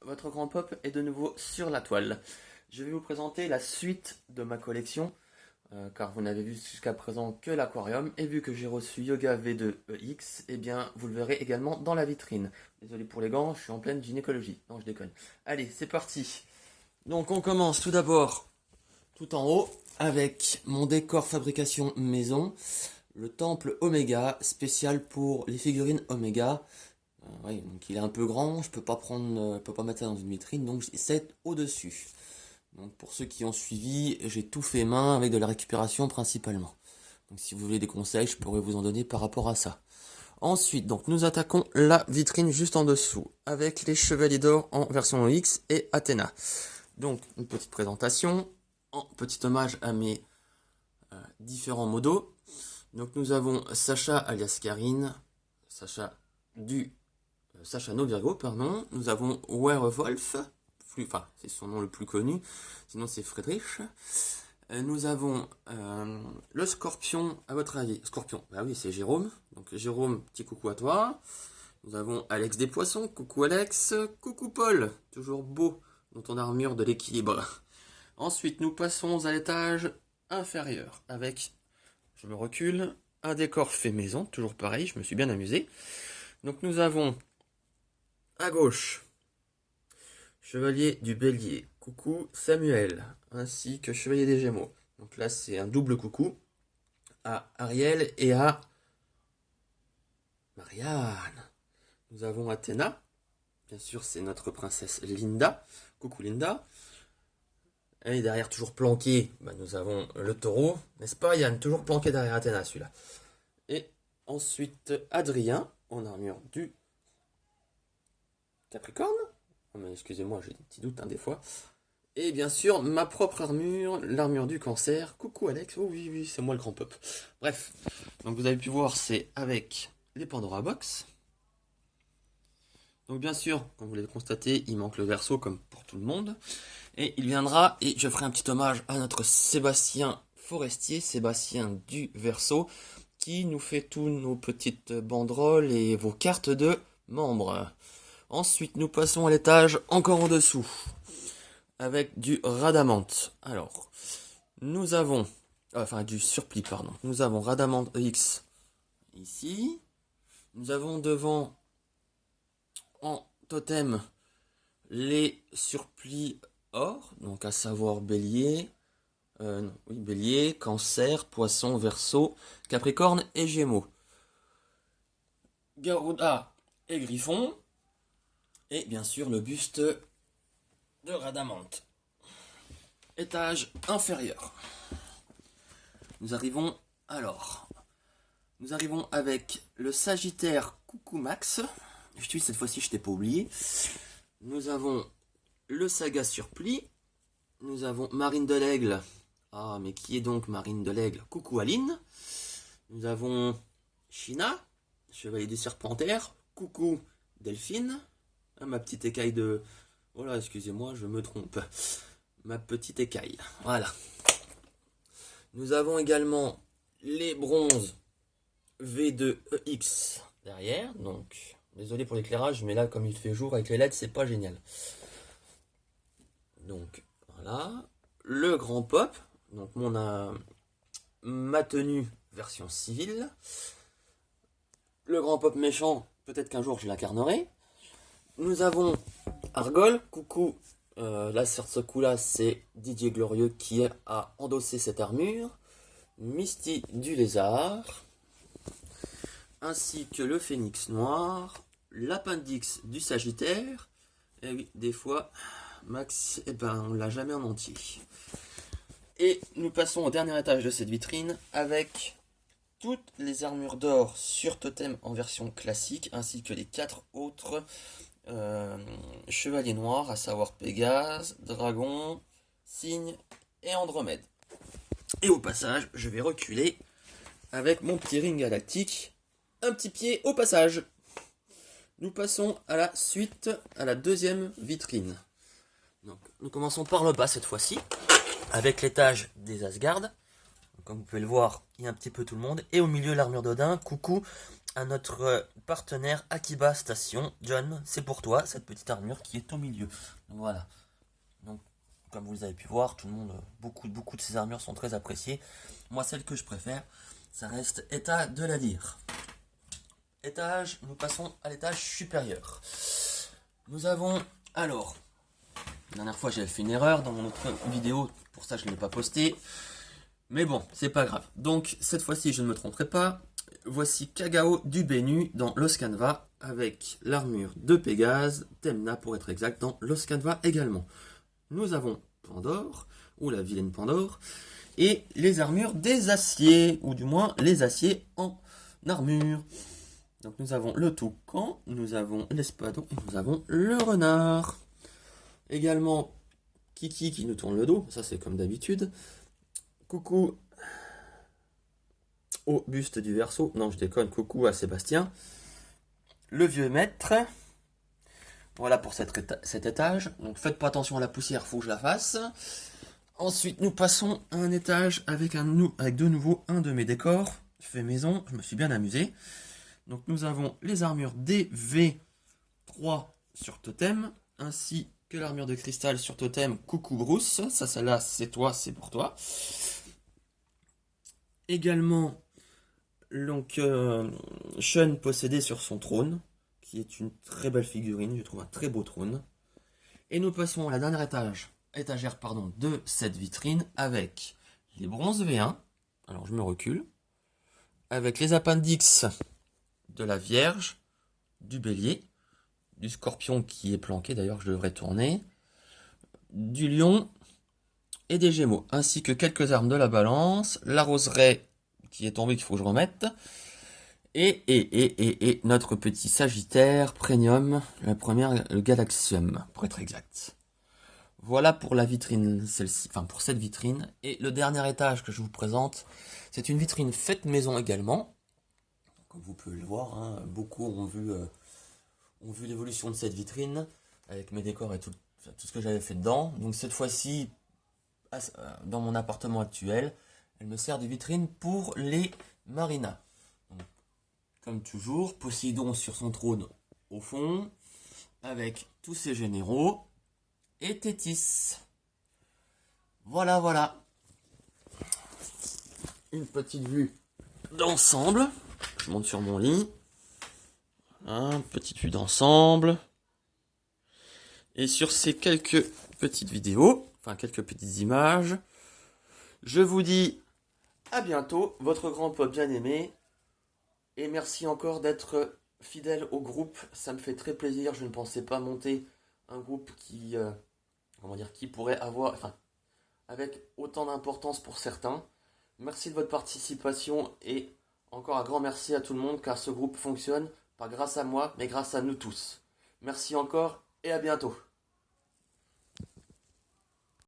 votre grand pop est de nouveau sur la toile. Je vais vous présenter la suite de ma collection, car vous n'avez vu jusqu'à présent que l'aquarium, et vu que j'ai reçu Yoga V2EX, eh bien vous le verrez également dans la vitrine. Désolé pour les gants, je suis en pleine gynécologie. Non, je déconne. Allez, c'est parti. Donc on commence tout d'abord, tout en haut, avec mon décor fabrication maison, le temple Oméga, spécial pour les figurines Oméga. Oui, donc il est un peu grand, je peux pas peux pas mettre ça dans une vitrine, donc c'est au-dessus. Donc pour ceux qui ont suivi, j'ai tout fait main avec de la récupération principalement. Donc si vous voulez des conseils, je pourrais vous en donner par rapport à ça. Ensuite, donc nous attaquons la vitrine juste en dessous, avec les Chevaliers d'Or en version X et Athéna. Donc une petite présentation, en petit hommage à mes différents modos. Donc nous avons Sacha alias Karine, Sacha No Virgo, pardon. Nous avons Werewolf, enfin c'est son nom le plus connu, sinon c'est Friedrich. Nous avons le Scorpion, à votre avis, Scorpion, bah oui c'est Jérôme, donc Jérôme, petit coucou à toi. Nous avons Alex des Poissons, coucou Alex, coucou Paul, toujours beau dans ton armure de l'équilibre. Ensuite nous passons à l'étage inférieur, avec, je me recule, un décor fait maison, toujours pareil, je me suis bien amusé. Donc nous avons à gauche, Chevalier du Bélier, coucou Samuel, ainsi que Chevalier des Gémeaux. Donc là c'est un double coucou à Ariel et à Marianne. Nous avons Athéna, bien sûr c'est notre princesse Linda, coucou Linda. Et derrière toujours planqué, nous avons le taureau, n'est-ce pas Yann? Toujours planqué derrière Athéna celui-là. Et ensuite Adrien, en armure du Capricorne. Oh, mais excusez-moi, j'ai des petits doutes des fois. Et bien sûr, ma propre armure, l'armure du cancer. Coucou Alex, oh oui, oui, c'est moi le grand pop. Bref, donc vous avez pu voir, c'est avec les Pandora Box. Donc bien sûr, comme vous l'avez constaté, il manque le Verseau comme pour tout le monde. Et il viendra, et je ferai un petit hommage à notre Sébastien Forestier, Sébastien du Verseau, qui nous fait tous nos petites banderoles et vos cartes de membres. Ensuite, nous passons à l'étage encore en dessous, avec du Radamante. Alors, nous avons, enfin du Surplis, pardon. Nous avons Radamante X ici. Nous avons devant, en totem, les Surplis or, donc à savoir Bélier, oui, Bélier, Cancer, Poisson, Verseau, Capricorne et Gémeaux. Garuda et Griffon. Et bien sûr le buste de Radamante. Étage inférieur. Nous arrivons avec le Sagittaire Coucou Max. Cette fois-ci je t'ai pas oublié. Nous avons le Saga Surplis. Nous avons Marine de l'Aigle. Ah mais qui est donc Marine de l'Aigle? Coucou Aline. Nous avons China, Chevalier du Serpentaire. Coucou Delphine. Ma petite écaille de... Oh là, excusez-moi, je me trompe. Ma petite écaille. Voilà. Nous avons également les bronzes V2EX derrière. Donc, désolé pour l'éclairage, mais là, comme il fait jour avec les LED, c'est pas génial. Donc, voilà. Le grand pop. Donc, ma tenue version civile. Le grand pop méchant, peut-être qu'un jour je l'incarnerai. Nous avons Argol, coucou, là sur ce coup là c'est Didier Glorieux qui a endossé cette armure, Misty du Lézard, ainsi que le Phénix Noir, l'Appendix du Sagittaire, et oui, des fois, Max, on l'a jamais en entier. Et nous passons au dernier étage de cette vitrine avec toutes les armures d'or sur totem en version classique, ainsi que les 4 autres chevaliers noirs, à savoir Pégase, Dragon, Cygne et Andromède. Et au passage, je vais reculer avec mon petit ring galactique, un petit pied au passage. Nous passons à la suite, à la deuxième vitrine. Donc, nous commençons par le bas cette fois-ci, avec l'étage des Asgard. Comme vous pouvez le voir, il y a un petit peu tout le monde. Et au milieu, l'armure d'Odin. Coucou à notre partenaire Akiba Station. John, c'est pour toi, cette petite armure qui est au milieu. Voilà. Donc, comme vous avez pu voir, tout le monde, beaucoup de ces armures sont très appréciées. Moi, celle que je préfère, ça reste État de la Lyre. Étage, nous passons à l'étage supérieur. Nous avons, alors, la dernière fois j'avais fait une erreur dans mon autre vidéo, pour ça je ne l'ai pas posté. Mais bon, c'est pas grave. Donc, cette fois-ci, je ne me tromperai pas. Voici Kagao du Bennu dans Loscanva, avec l'armure de Pégase, Temna pour être exact, dans Loscanva également. Nous avons Pandore, ou la vilaine Pandore, et les armures des aciers, ou du moins les aciers en armure. Donc nous avons le toucan, nous avons l'espadon et nous avons le renard. Également Kiki qui nous tourne le dos, ça c'est comme d'habitude. Coucou au buste du Verseau, non je déconne, coucou à Sébastien. Le vieux maître. Voilà pour cet étage. Donc faites pas attention à la poussière, faut que je la fasse. Ensuite nous passons à un étage avec de nouveau un de mes décors fait maison, je me suis bien amusé. Donc nous avons les armures DV3 sur totem, ainsi que l'armure de cristal sur totem Coucou Bruce. Ça, celle-là, c'est toi, c'est pour toi. Également, donc, Shun possédé sur son trône, qui est une très belle figurine, je trouve un très beau trône. Et nous passons à la dernière étagère de cette vitrine avec les bronzes V1. Alors je me recule. Avec les appendix de la Vierge, du Bélier, du Scorpion qui est planqué, d'ailleurs je devrais tourner, du Lion et des Gémeaux, ainsi que quelques armes de la Balance, la roseraie qui est tombée qu'il faut que je remette, et notre petit Sagittaire Premium, la première, le Galaxium, pour être exact. Voilà pour la vitrine, celle-ci, enfin pour cette vitrine. Et le dernier étage que je vous présente, c'est une vitrine faite maison également. Comme vous pouvez le voir, hein, beaucoup ont vu l'évolution de cette vitrine, avec mes décors et tout ce que j'avais fait dedans. Donc cette fois-ci, dans mon appartement actuel, elle me sert de vitrine pour les marinas. Donc, comme toujours, Poséidon sur son trône au fond, avec tous ses généraux, et Tétis. Voilà, voilà. Une petite vue d'ensemble. Je monte sur mon lit. Petite vue d'ensemble. Et sur ces quelques petites vidéos, enfin quelques petites images, je vous dis à bientôt, votre grand pote bien aimé. Et merci encore d'être fidèle au groupe. Ça me fait très plaisir. Je ne pensais pas monter un groupe qui pourrait avoir, enfin, avec autant d'importance pour certains. Merci de votre participation et encore un grand merci à tout le monde car ce groupe fonctionne pas grâce à moi mais grâce à nous tous. Merci encore et à bientôt.